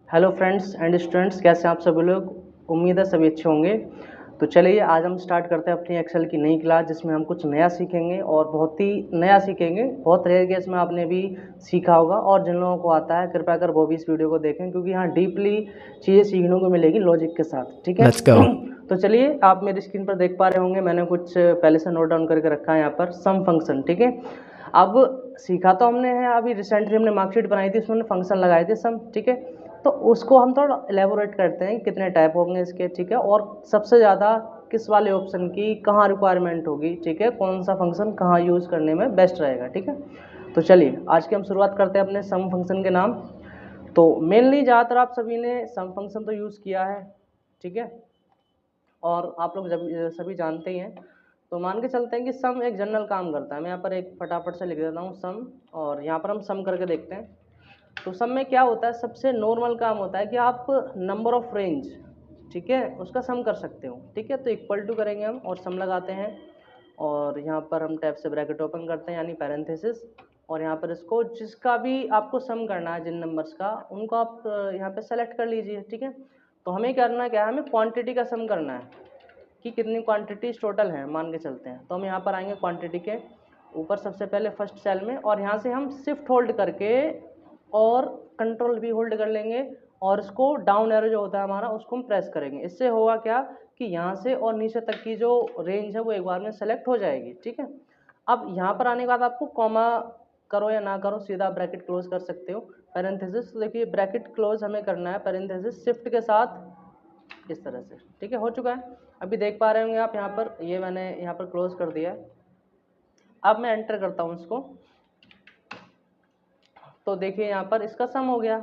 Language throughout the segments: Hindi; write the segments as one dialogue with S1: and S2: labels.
S1: हेलो फ्रेंड्स एंड स्टूडेंट्स, कैसे हैं आप सभी लोग। उम्मीद है सभी अच्छे होंगे। तो चलिए आज हम स्टार्ट करते हैं अपनी एक्सेल की नई क्लास, जिसमें हम कुछ नया सीखेंगे और बहुत ही नया सीखेंगे। बहुत रेयर केस में आपने भी सीखा होगा और जिन लोगों को आता है कृपया कर वो भी इस वीडियो को देखें, क्योंकि यहाँ डीपली चीज़ें सीखने को मिलेगी लॉजिक के साथ। ठीक है,
S2: Let's go.
S1: तो चलिए आप मेरी स्क्रीन पर देख पा रहे होंगे, मैंने कुछ पहले से नोट डाउन करके रखा है यहाँ पर सम फंक्शन। ठीक है, अब सीखा तो हमने है, अभी रिसेंटली हमने मार्कशीट बनाई थी, उसमें फंक्शन लगाए थे सम। ठीक है, तो उसको हम थोड़ा एलेबोरेट करते हैं कितने टाइप होंगे इसके। ठीक है, और सबसे ज़्यादा किस वाले ऑप्शन की कहाँ रिक्वायरमेंट होगी। ठीक है, कौन सा फंक्शन कहाँ यूज़ करने में बेस्ट रहेगा। ठीक है, तो चलिए आज की हम शुरुआत करते हैं अपने सम फंक्शन के नाम। तो मेनली ज़्यादातर आप सभी ने सम फंक्शन तो यूज़ किया है। ठीक है, और आप लोग जब सभी जानते ही हैं। तो मान के चलते हैं कि सम एक जनरल काम करता है। मैं यहाँ पर एक फटाफट से लिख देता हूँ सम, और यहाँ पर हम सम करके देखते हैं। तो सम में क्या होता है, सबसे नॉर्मल काम होता है कि आप नंबर ऑफ रेंज, ठीक है, उसका सम कर सकते हो। ठीक है, तो इक्वल टू करेंगे हम और सम लगाते हैं, और यहाँ पर हम टैब से ब्रैकेट ओपन करते हैं यानी पैरेंथेसिस, और यहाँ पर इसको जिसका भी आपको सम करना है जिन नंबर्स का, उनको आप यहाँ पे सेलेक्ट कर लीजिए। ठीक है, तो हमें करना क्या है, हमें क्वांटिटी का सम करना है कि कितनी क्वांटिटीज टोटल हैं मान के चलते हैं। तो हम यहाँ पर आएंगे क्वांटिटी के ऊपर सबसे पहले फर्स्ट सेल में, और यहाँ से हम शिफ्ट होल्ड करके और कंट्रोल भी होल्ड कर लेंगे, और इसको डाउन एरो जो होता है हमारा उसको हम प्रेस करेंगे। इससे होगा क्या कि यहाँ से और नीचे तक की जो रेंज है वो एक बार में सेलेक्ट हो जाएगी। ठीक है, अब यहाँ पर आने के बाद आपको कॉमा करो या ना करो, सीधा ब्रैकेट क्लोज कर सकते हो। पैरेंथेसिस देखिए, ब्रैकेट क्लोज हमें करना है पैरेंथेसिस शिफ्ट के साथ इस तरह से। ठीक है, हो चुका है। अभी देख पा रहे होंगे आप यहाँ पर, ये मैंने यहाँ पर क्लोज कर दिया है। अब मैं एंटर करता हूँ इसको, तो देखिए यहाँ पर इसका सम हो गया।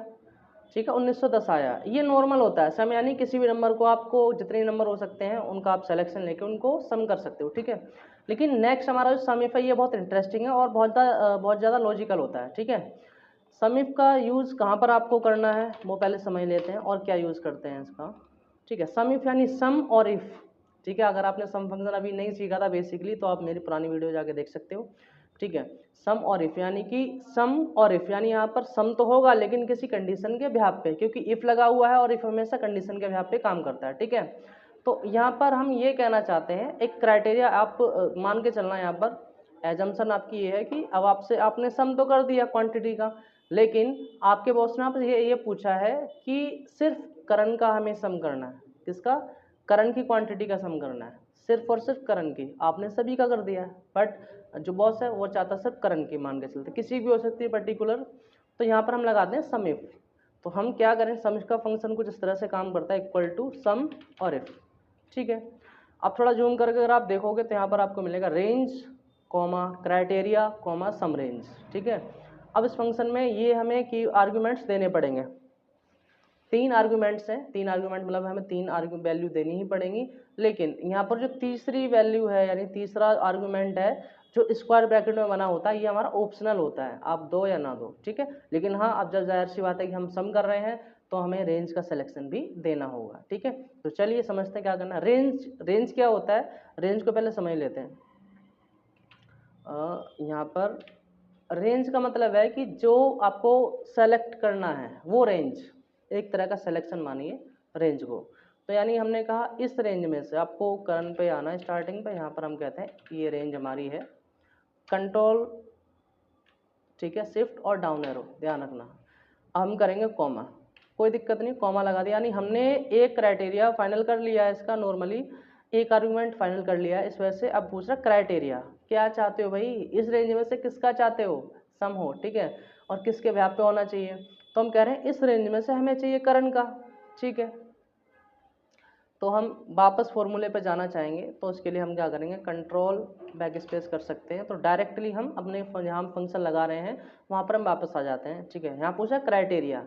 S1: ठीक है, 1910 आया। ये नॉर्मल होता है सम, यानी किसी भी नंबर को आपको जितने नंबर हो सकते हैं उनका आप सिलेक्शन लेके उनको सम कर सकते हो। ठीक है, लेकिन नेक्स्ट हमारा जो सम इफ है ये बहुत इंटरेस्टिंग है और बहुत ज़्यादा लॉजिकल होता है। ठीक है, सम इफ का यूज़ कहाँ पर आपको करना है वो पहले समझ लेते हैं और क्या यूज़ करते हैं इसका। ठीक है, सम इफ यानी सम और इफ़। ठीक है, अगर आपने सम फंक्शन अभी नहीं सीखा था बेसिकली, तो आप मेरी पुरानी वीडियो जाके देख सकते हो। ठीक है, सम और इफ यानी कि सम और इफ यानी यहाँ पर सम तो होगा लेकिन किसी कंडीशन के बिहाफ पे, क्योंकि इफ लगा हुआ है और इफ हमेशा कंडीशन के बिहाफ पे काम करता है। ठीक है, तो यहाँ पर हम ये कहना चाहते हैं, एक क्राइटेरिया आप मान के चलना। यहाँ पर एजम्पशन आपकी ये है कि अब आपसे आपने सम तो कर दिया क्वांटिटी का, लेकिन आपके बॉस ने आपसे ये पूछा है कि सिर्फ करण का हमें सम करना है। किसका? करण की क्वांटिटी का सम करना है, सिर्फ और सिर्फ करण की। आपने सभी का कर दिया है, बट जो बॉस है वो चाहता सिर्फ करण की, मान के चलते किसी भी हो सकती है पर्टिकुलर। तो यहाँ पर हम लगाते हैं सम इफ। तो हम क्या करें, सम इफ का फंक्शन कुछ इस तरह से काम करता है, इक्वल टू सम और इफ। ठीक है, अब थोड़ा जूम करके अगर आप देखोगे तो यहाँ पर आपको मिलेगा रेंज कॉमा क्राइटेरिया कॉमा सम रेंज। ठीक है, अब इस फंक्शन में ये हमें की आर्ग्यूमेंट्स देने पड़ेंगे। तीन आर्ग्यूमेंट्स हैं, तीन आर्ग्यूमेंट मतलब हमें तीन वैल्यू देनी ही पड़ेंगी। लेकिन यहाँ पर जो तीसरी वैल्यू है यानी तीसरा आर्ग्यूमेंट है जो स्क्वायर ब्रैकेट में बना होता है, ये हमारा ऑप्शनल होता है, आप दो या ना दो। ठीक है, लेकिन हाँ अब जब जाहिर सी बात है कि हम सम कर रहे हैं तो हमें रेंज का सिलेक्शन भी देना होगा। ठीक है, तो चलिए समझते हैं क्या करना है। रेंज क्या होता है, रेंज को पहले समझ लेते हैं। यहाँ पर रेंज का मतलब है कि जो आपको सेलेक्ट करना है वो रेंज, एक तरह का सिलेक्शन मानिए रेंज को। तो यानी हमने कहा इस रेंज में से आपको करण पे आना है स्टार्टिंग पे, यहाँ पर हम कहते हैं ये रेंज हमारी है। कंट्रोल, ठीक है, शिफ्ट और डाउन एरो ध्यान रखना। अब हम करेंगे कॉमा, कोई दिक्कत नहीं, कॉमा लगा दिया, यानी हमने एक क्राइटेरिया फाइनल कर लिया है इसका। नॉर्मली एक आर्गुमेंट फाइनल कर लिया है, इस वजह से अब पूछ रहा क्राइटेरिया क्या चाहते हो भाई, इस रेंज में से किसका चाहते हो सम हो। ठीक है, और किसके व्याप पे होना चाहिए, तो हम कह रहे हैं इस रेंज में से हमें चाहिए करण का। ठीक है, तो हम वापस फॉर्मूले पे जाना चाहेंगे, तो उसके लिए हम क्या करेंगे, कंट्रोल बैक स्पेस कर सकते हैं, तो डायरेक्टली हम अपने जहाँ हम फंक्शन लगा रहे हैं वहाँ पर हम वापस आ जाते हैं। ठीक है, यहाँ पूछा क्राइटेरिया,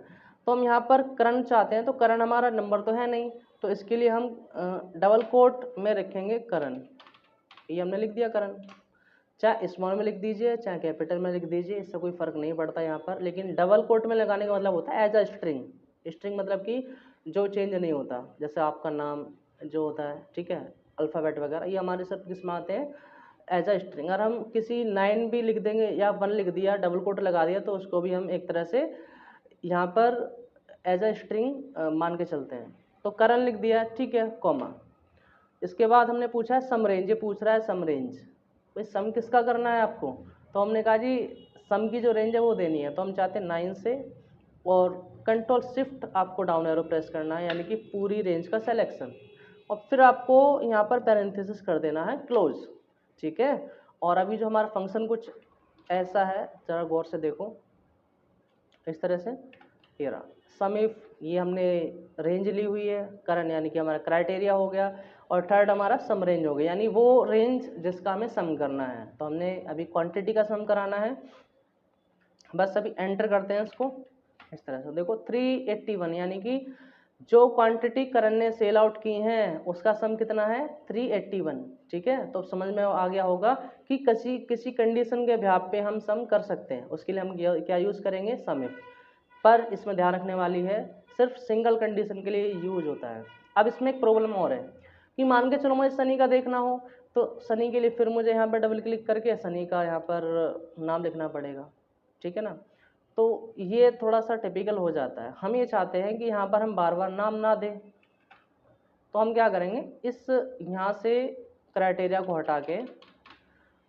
S1: तो हम यहाँ पर करण चाहते हैं, तो करण हमारा नंबर तो है नहीं, तो इसके लिए हम डबल कोट में रखेंगे करण। ये हमने लिख दिया करण, चाहे स्मॉल में लिख दीजिए चाहे कैपिटल में लिख दीजिए, इससे कोई फर्क नहीं पड़ता यहाँ पर। लेकिन डबल कोट में लगाने का मतलब होता है एज अ स्ट्रिंग। स्ट्रिंग मतलब कि जो चेंज नहीं होता, जैसे आपका नाम जो होता है, ठीक है, अल्फ़ाबेट वगैरह, ये हमारे सब किस में आते हैं, एज अ स्ट्रिंग। अगर हम किसी 9 भी लिख देंगे या 1 लिख दिया, डबल कोट लगा दिया, तो उसको भी हम एक तरह से यहाँ पर एज अ स्ट्रिंग मान के चलते हैं। तो करंट लिख दिया, ठीक है, कॉमा। इसके बाद हमने पूछा है सम रेंज, ये पूछ रहा है सम रेंज। भाई सम किसका करना है आपको, तो हमने कहा जी सम की जो रेंज है वो देनी है, तो हम चाहते हैं 9 से, और कंट्रोल शिफ्ट आपको डाउन एरो प्रेस करना है, यानी कि पूरी रेंज का सिलेक्शन, और फिर आपको यहाँ पर पैरेंथेसिस कर देना है क्लोज, ठीक है। और अभी जो हमारा फंक्शन कुछ ऐसा है, ज़रा गौर से देखो, इस तरह से ये रहा सम इफ, ये हमने रेंज ली हुई है, करंट यानी कि हमारा क्राइटेरिया हो गया, और थर्ड हमारा सम रेंज हो गया, यानी वो रेंज जिसका हमें सम करना है। तो हमने अभी क्वांटिटी का सम कराना है, बस अभी एंटर करते हैं इसको इस तरह से। देखो 381, यानी कि जो क्वांटिटी करंट ने सेल आउट की हैं उसका सम कितना है 381, ठीक है। तो समझ में आ गया होगा कि किसी कंडीशन के आधार पे हम सम कर सकते हैं, उसके लिए हम क्या यूज़ करेंगे, सम इफ। पर इसमें ध्यान रखने वाली है, सिर्फ सिंगल कंडीशन के लिए यूज होता है। अब इसमें एक प्रॉब्लम और है कि मान के चलो मुझे सनी का देखना हो, तो सनी के लिए फिर मुझे यहाँ पर डबल क्लिक करके सनी का यहाँ पर नाम लिखना पड़ेगा, ठीक है ना। तो ये थोड़ा सा टिपिकल हो जाता है। हम ये चाहते हैं कि यहाँ पर हम बार बार नाम ना दें, तो हम क्या करेंगे, इस यहाँ से क्राइटेरिया को हटा के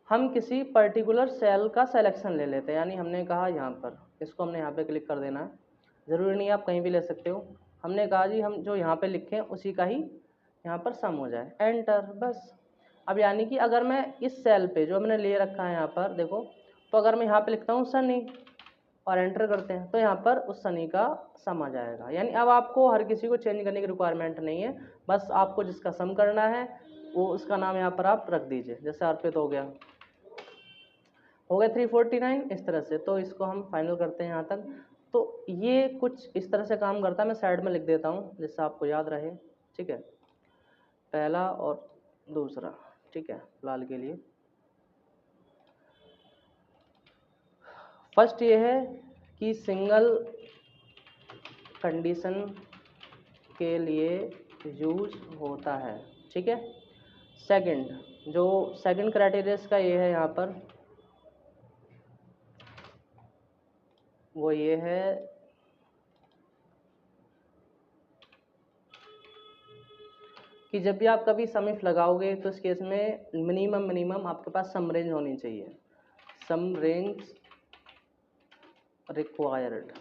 S1: हम किसी पर्टिकुलर सेल का सिलेक्शन ले लेते हैं। यानी हमने कहा यहाँ पर, इसको हमने यहाँ पे क्लिक कर देना है, ज़रूरी नहीं आप कहीं भी ले सकते हो। हमने कहा जी हम जो यहाँ पे लिखें उसी का ही यहाँ पर सम हो जाए, एंटर, बस। अब यानी कि अगर मैं इस सेल पे जो मैंने ले रखा है यहाँ पर देखो, तो अगर मैं यहाँ पे लिखता हूँ सनी और एंटर करते हैं, तो यहाँ पर उस सनी का सम आ जाएगा। यानी अब आपको हर किसी को चेंज करने की रिक्वायरमेंट नहीं है, बस आपको जिसका सम करना है वो उसका नाम यहाँ पर आप रख दीजिए। जैसे अर्पित हो गया 349 इस तरह से। तो इसको हम फाइनल करते हैं यहाँ तक। तो ये कुछ इस तरह से काम करता है, मैं साइड में लिख देता हूँ जिससे आपको याद रहे, ठीक है, पहला और दूसरा, ठीक है, फिलहाल के लिए। फर्स्ट ये है कि सिंगल कंडीशन के लिए यूज होता है, ठीक है। सेकंड, जो सेकंड क्राइटेरिया का ये है यहाँ पर, वो ये है कि जब भी आप कभी सम इफ लगाओगे तो इस केस में मिनिमम आपके पास सम रेंज होनी चाहिए, सम रेंज रिक्वायर्ड,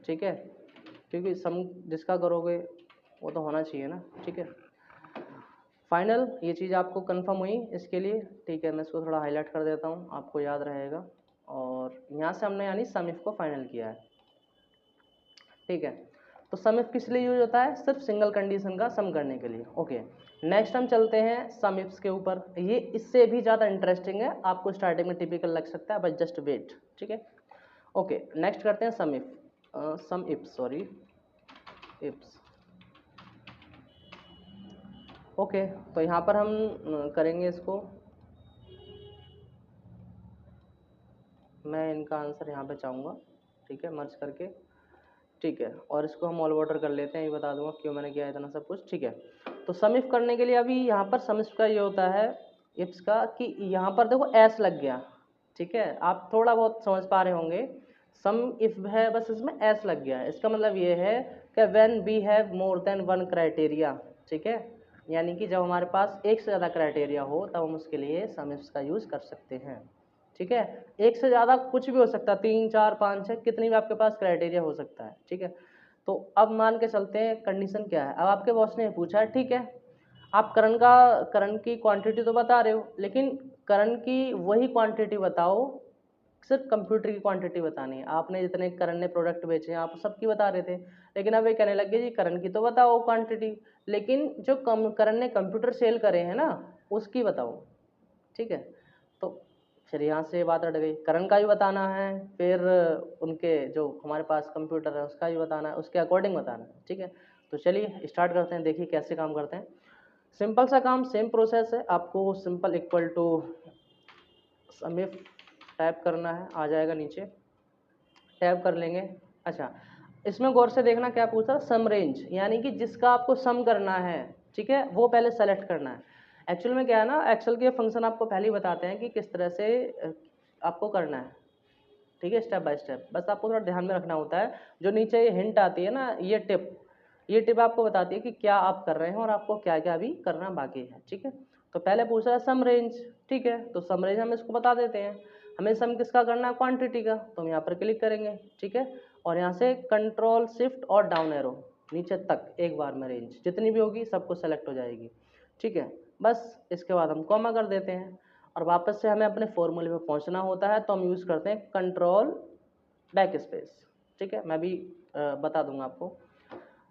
S1: ठीक है, क्योंकि सम जिसका करोगे वो तो होना चाहिए ना, ठीक है। फाइनल, ये चीज़ आपको कंफर्म हुई इसके लिए, ठीक है। मैं इसको थोड़ा हाईलाइट कर देता हूँ, आपको याद रहेगा। और यहाँ से हमने यानी सम इफ को फाइनल किया है, ठीक है। तो सम इफ किस लिए यूज होता है, सिर्फ सिंगल कंडीशन का सम करने के लिए, ओके। नेक्स्ट हम चलते हैं सम इफ्स के ऊपर, ये इससे भी ज़्यादा इंटरेस्टिंग है, आपको स्टार्टिंग में टिपिकल लग सकता है, बट जस्ट वेट, ठीक है, ओके। नेक्स्ट करते हैं सम इफ, सॉरी, इफ्स, ओके। तो यहाँ पर हम करेंगे इसको, मैं इनका आंसर यहाँ पे चाहूँगा, ठीक है, मर्ज करके, ठीक है। और इसको हम ऑल वाटर कर लेते हैं, ये बता दूंगा क्यों मैंने किया इतना सब कुछ, ठीक है। तो सम इफ करने के लिए अभी यहाँ पर सम इफ का ये होता है, इफ्स का, कि यहाँ पर देखो एस लग गया, ठीक है, आप थोड़ा बहुत समझ पा रहे होंगे। सम इफ है, बस इसमें एस लग गया है, इसका मतलब ये है कि when we have more than one criteria, ठीक है, यानी कि जब हमारे पास एक से ज़्यादा क्राइटेरिया हो तब हम उसके लिए सम इफ्स का यूज़ कर सकते हैं, ठीक है। एक से ज़्यादा कुछ भी हो सकता है, 3 4 5 6 कितनी भी आपके पास क्राइटेरिया हो सकता है, ठीक है। तो अब मान के चलते हैं कंडीशन क्या है। अब आपके बॉस ने पूछा है, ठीक है, आप करंट की क्वांटिटी तो बता रहे हो, लेकिन करंट की वही क्वांटिटी बताओ, सिर्फ कंप्यूटर की क्वांटिटी बतानी है। आपने जितने करंट ने प्रोडक्ट बेचे हैं आप सबकी बता रहे थे, लेकिन अब ये कहने लगे जी करंट की तो बताओ क्वांटिटी, लेकिन जो करंट ने कंप्यूटर सेल करे हैं ना उसकी बताओ, ठीक है। तो फिर यहाँ से बात अट गई, करंट का भी बताना है, फिर उनके जो हमारे पास कंप्यूटर है उसका भी बताना है, उसके अकॉर्डिंग बताना है, ठीक है। तो चलिए स्टार्ट करते हैं, देखिए कैसे काम करते हैं। सिंपल सा काम, सेम प्रोसेस है, आपको simple equal to sum if type करना है, आ जाएगा नीचे, टैप कर लेंगे। अच्छा, इसमें गौर से देखना क्या पूछ रहा है, सम रेंज, यानी कि जिसका आपको सम करना है, ठीक है, वो पहले सेलेक्ट करना है। एक्चुअल में क्या है ना, एक्सेल के फंक्शन आपको पहले ही बताते हैं कि किस तरह से आपको करना है, ठीक है, स्टेप बाय स्टेप। बस आपको थोड़ा ध्यान में रखना होता है, जो नीचे ये हिंट आती है ना, ये टिप आपको बताती है कि क्या आप कर रहे हैं और आपको क्या क्या अभी करना बाकी है। ठीक है, तो पहले पूछ रहा है सम रेंज। ठीक है, तो सम रेंज हम इसको बता देते हैं, हमें सम किसका करना है, क्वांटिटी का, तो हम यहाँ पर क्लिक करेंगे। ठीक है, और यहाँ से कंट्रोल शिफ्ट और डाउन एरो नीचे तक एक बार में रेंज जितनी भी होगी सबको सेलेक्ट हो जाएगी। ठीक है, बस इसके बाद हम कॉमा कर देते हैं और वापस से हमें अपने फॉर्मूले पे पहुंचना होता है, तो हम यूज़ करते हैं कंट्रोल बैक स्पेस। ठीक है, मैं भी बता दूंगा आपको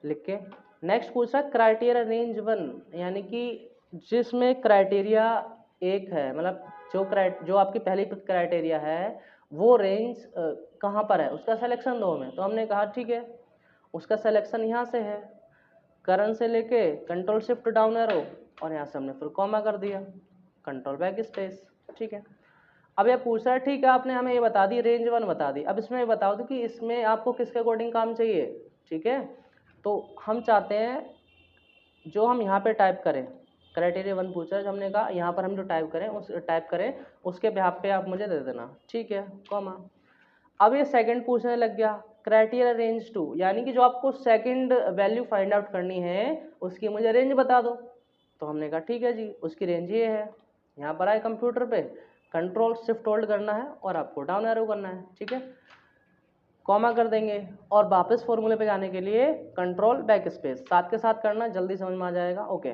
S1: लिख के। नेक्स्ट पूछ रहा है क्राइटेरिया रेंज 1, यानी कि जिसमें क्राइटेरिया 1 है, मतलब जो आपकी पहली क्राइटेरिया है वो रेंज कहाँ पर है उसका सिलेक्शन दो हमें। तो हमने कहा ठीक है, उसका सिलेक्शन यहाँ से है, करंट से लेके कंट्रोल शिफ्ट डाउन एरो और यहाँ से हमने फिर कॉमा कर दिया, कंट्रोल बैक स्पेस। ठीक है, अब ये पूछ रहा है ठीक है आपने हमें ये बता दी, रेंज 1 बता दी, अब इसमें ये बताओ तो कि इसमें आपको किसके अकॉर्डिंग काम चाहिए। ठीक है, तो हम चाहते हैं जो हम यहाँ पे टाइप करें, क्राइटेरिया 1 पूछ रहा है, जो हमने कहा यहाँ पर हम जो टाइप करें उसके बिहाफ पे आप मुझे दे देना। ठीक है, कॉमा। अब ये सेकंड पूछने लग गया क्राइटेरिया रेंज 2, यानी कि जो आपको सेकंड वैल्यू फाइंड आउट करनी है उसकी मुझे रेंज बता दो। तो हमने कहा ठीक है जी, उसकी रेंज ये है, यहाँ पर आए कंप्यूटर पे, कंट्रोल शिफ्ट होल्ड करना है और आपको डाउन एरो करना है। ठीक है, कॉमा कर देंगे और वापस फॉर्मूले पे जाने के लिए कंट्रोल बैक स्पेस, साथ के साथ करना, जल्दी समझ में आ जाएगा। ओके,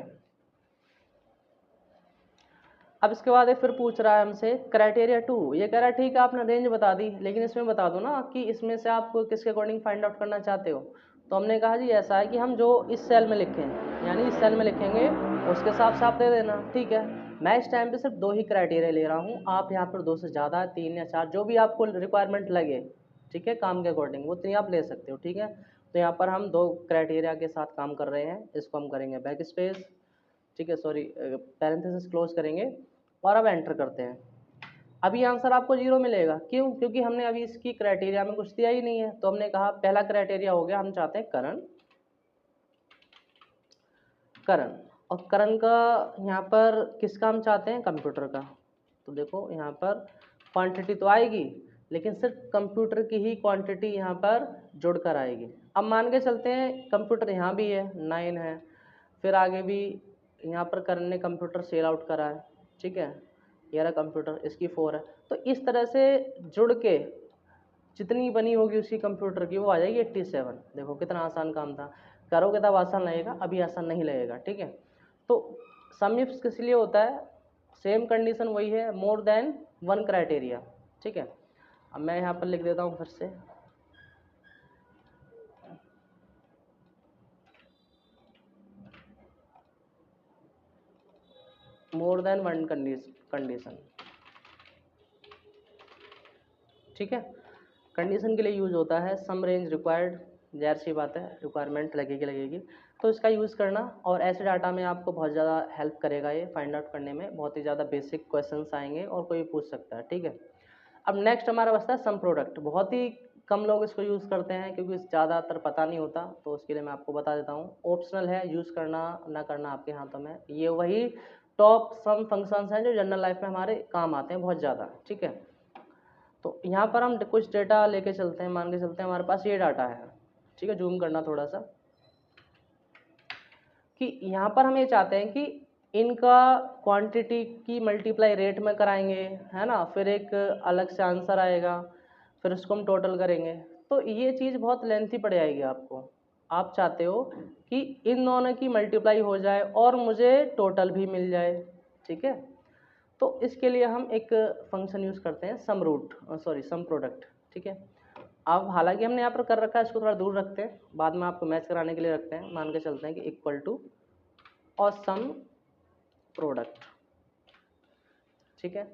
S1: अब इसके बाद फिर पूछ रहा है हमसे क्राइटेरिया 2, ये कह रहा है ठीक है आपने रेंज बता दी, लेकिन इसमें बता दो ना कि इसमें से आप किसके अकॉर्डिंग फाइंड आउट करना चाहते हो। तो हमने कहा जी ऐसा है कि हम जो इस सेल में लिखें, यानी इस सेल में लिखेंगे उसके हिसाब से आप दे देना। ठीक है, मैं इस टाइम पे सिर्फ 2 ही क्राइटेरिया ले रहा हूँ, आप यहाँ पर 2 से ज़्यादा, 3 या 4 जो भी आपको रिक्वायरमेंट लगे, ठीक है, काम के अकॉर्डिंग वो उतनी आप ले सकते हो। ठीक है, तो यहाँ पर हम 2 क्राइटेरिया के साथ काम कर रहे हैं, इसको हम करेंगे बैक स्पेस, ठीक है, सॉरी पैरेंथेसिस क्लोज करेंगे और अब एंटर करते हैं। अभी आंसर आपको 0 मिलेगा, क्यों, क्योंकि हमने अभी इसकी क्राइटेरिया में कुछ दिया ही नहीं है। तो हमने कहा पहला क्राइटेरिया हो गया, हम चाहते हैं करण, और करण का यहाँ पर किसका हम चाहते हैं, कंप्यूटर का। तो देखो यहाँ पर क्वांटिटी तो आएगी, लेकिन सिर्फ कंप्यूटर की ही क्वांटिटी यहाँ पर जुड़कर आएगी। अब मान के चलते हैं कंप्यूटर यहाँ भी है 9 है, फिर आगे भी यहाँ पर करण ने कंप्यूटर सेल आउट करा है। ठीक है, ये रहा कंप्यूटर, इसकी 4 है, तो इस तरह से जुड़ के जितनी बनी होगी उसकी कंप्यूटर की वो आ जाएगी 87। देखो कितना आसान काम था, करोगे तब आसान लगेगा, अभी आसान नहीं लगेगा। ठीक है, तो सम इफ किस लिए होता है, सेम कंडीशन वही है, मोर देन 1 क्राइटेरिया। ठीक है, अब मैं यहाँ पर लिख देता हूँ फिर से, मोर देन 1 कंडीशन। ठीक है, कंडीशन के लिए यूज होता है सम रेंज रिक्वायर्ड, जाहिर सी बात है रिक्वायरमेंट लगेगी, तो इसका यूज़ करना, और ऐसे डाटा में आपको बहुत ज़्यादा हेल्प करेगा ये फाइंड आउट करने में, बहुत ही ज़्यादा बेसिक क्वेश्चंस आएंगे और कोई पूछ सकता है। ठीक है, अब नेक्स्ट हमारा बचता है सम प्रोडक्ट, बहुत ही कम लोग इसको यूज़ करते हैं क्योंकि ज़्यादातर पता नहीं होता, तो उसके लिए मैं आपको बता देता हूँ, ऑप्शनल है, यूज़ करना ना करना आपके हाथों में। ये वही टॉप सम फंक्शंस हैं जो जनरल लाइफ में हमारे काम आते हैं बहुत ज़्यादा। ठीक है, तो यहाँ पर हम कुछ डेटा लेके चलते हैं, मान के चलते हैं हमारे पास ये डाटा है। ठीक है, जूम करना थोड़ा सा, कि यहाँ पर हम ये चाहते हैं कि इनका क्वांटिटी की मल्टीप्लाई रेट में कराएंगे, है ना, फिर एक अलग से आंसर आएगा, फिर उसको हम टोटल करेंगे, तो ये चीज़ बहुत लेंथी पड़ जाएगी आपको। आप चाहते हो कि इन दोनों की मल्टीप्लाई हो जाए और मुझे टोटल भी मिल जाए। ठीक है, तो इसके लिए हम एक फंक्शन यूज़ करते हैं सम प्रोडक्ट। ठीक है, अब हालांकि हमने यहाँ पर कर रखा है, इसको थोड़ा दूर रखते हैं, बाद में आपको मैच कराने के लिए रखते हैं। मान के चलते हैं कि इक्वल टू और सम प्रोडक्ट। ठीक है,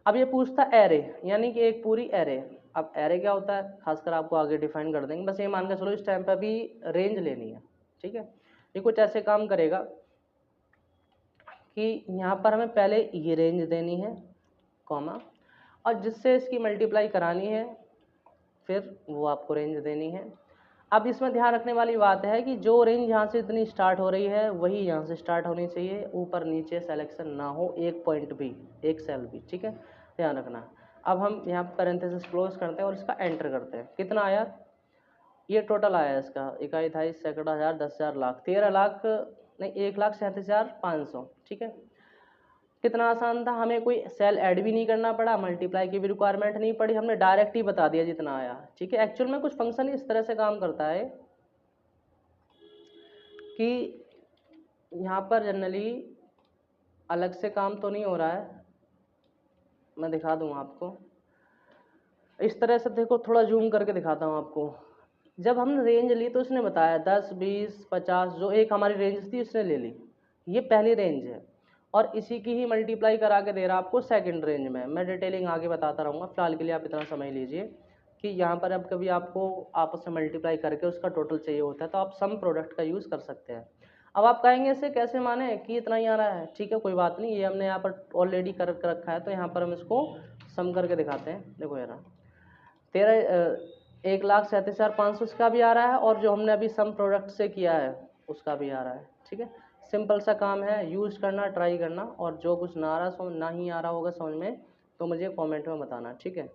S1: अब ये पूछता एरे, यानी कि एक पूरी एरे। अब एरे क्या होता है खासकर आपको आगे डिफाइन कर देंगे, बस ये मान के चलो इस टाइम पर अभी रेंज लेनी है। ठीक है, ये कुछ ऐसे काम करेगा कि यहाँ पर हमें पहले ये रेंज देनी है, कॉमा, और जिससे इसकी मल्टीप्लाई करानी है फिर वो आपको रेंज देनी है। अब इसमें ध्यान रखने वाली बात है कि जो रेंज यहाँ से इतनी स्टार्ट हो रही है वही यहाँ से स्टार्ट होनी चाहिए, ऊपर नीचे सिलेक्शन ना हो एक पॉइंट भी, एक सेल भी। ठीक है, ध्यान रखना। अब हम यहाँ पैरेंथेसिस क्लोज करते हैं और इसका एंटर करते हैं। कितना आया, ये टोटल आया इसका, इकाई, अठाईस, सैकड़ा, हज़ार, 10,000, लाख, 13,00,000 नहीं, 1,37,500। ठीक है, कितना आसान था, हमें कोई सेल ऐड भी नहीं करना पड़ा, मल्टीप्लाई की भी रिक्वायरमेंट नहीं पड़ी, हमने डायरेक्ट ही बता दिया जितना आया। ठीक है, एक्चुअल में कुछ फंक्शन इस तरह से काम करता है कि यहाँ पर जनरली अलग से काम तो नहीं हो रहा है, मैं दिखा दूँ आपको इस तरह से। देखो थोड़ा जूम करके दिखाता हूँ आपको। जब हमने रेंज ली तो उसने बताया 10, 20, 50, जो एक हमारी रेंज थी उसने ले ली, ये पहली रेंज है, और इसी की ही मल्टीप्लाई करा के दे रहा आपको सेकंड रेंज में। मैं डिटेलिंग आगे बताता रहूँगा, फिलहाल के लिए आप इतना समझ लीजिए कि यहाँ पर अब कभी आपको आपस में मल्टीप्लाई करके उसका टोटल चाहिए होता है तो आप सम प्रोडक्ट का यूज़ कर सकते हैं। अब आप कहेंगे इसे कैसे माने कि इतना ही आ रहा है, ठीक है कोई बात नहीं, ये हमने यहाँ पर ऑलरेडी कर रखा है, तो यहाँ पर हम इसको सम करके दिखाते हैं। देखो यार, 1,37,500 का भी आ रहा है, और जो हमने अभी सम प्रोडक्ट से किया है उसका भी आ रहा है। ठीक है, सिंपल सा काम है, यूज़ करना, ट्राई करना, और जो कुछ ना आ रहा समझ ना ही आ रहा होगा समझ में तो मुझे कमेंट में बताना। ठीक है,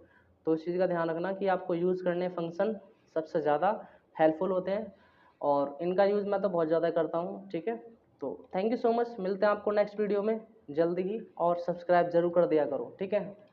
S1: तो इस चीज़ का ध्यान रखना कि आपको यूज़ करने फंक्शन सबसे ज़्यादा हेल्पफुल होते हैं, और इनका यूज़ मैं तो बहुत ज़्यादा करता हूँ। ठीक है, तो थैंक यू सो मच, मिलते हैं आपको नेक्स्ट वीडियो में जल्दी ही, और सब्सक्राइब ज़रूर कर दिया करो। ठीक है।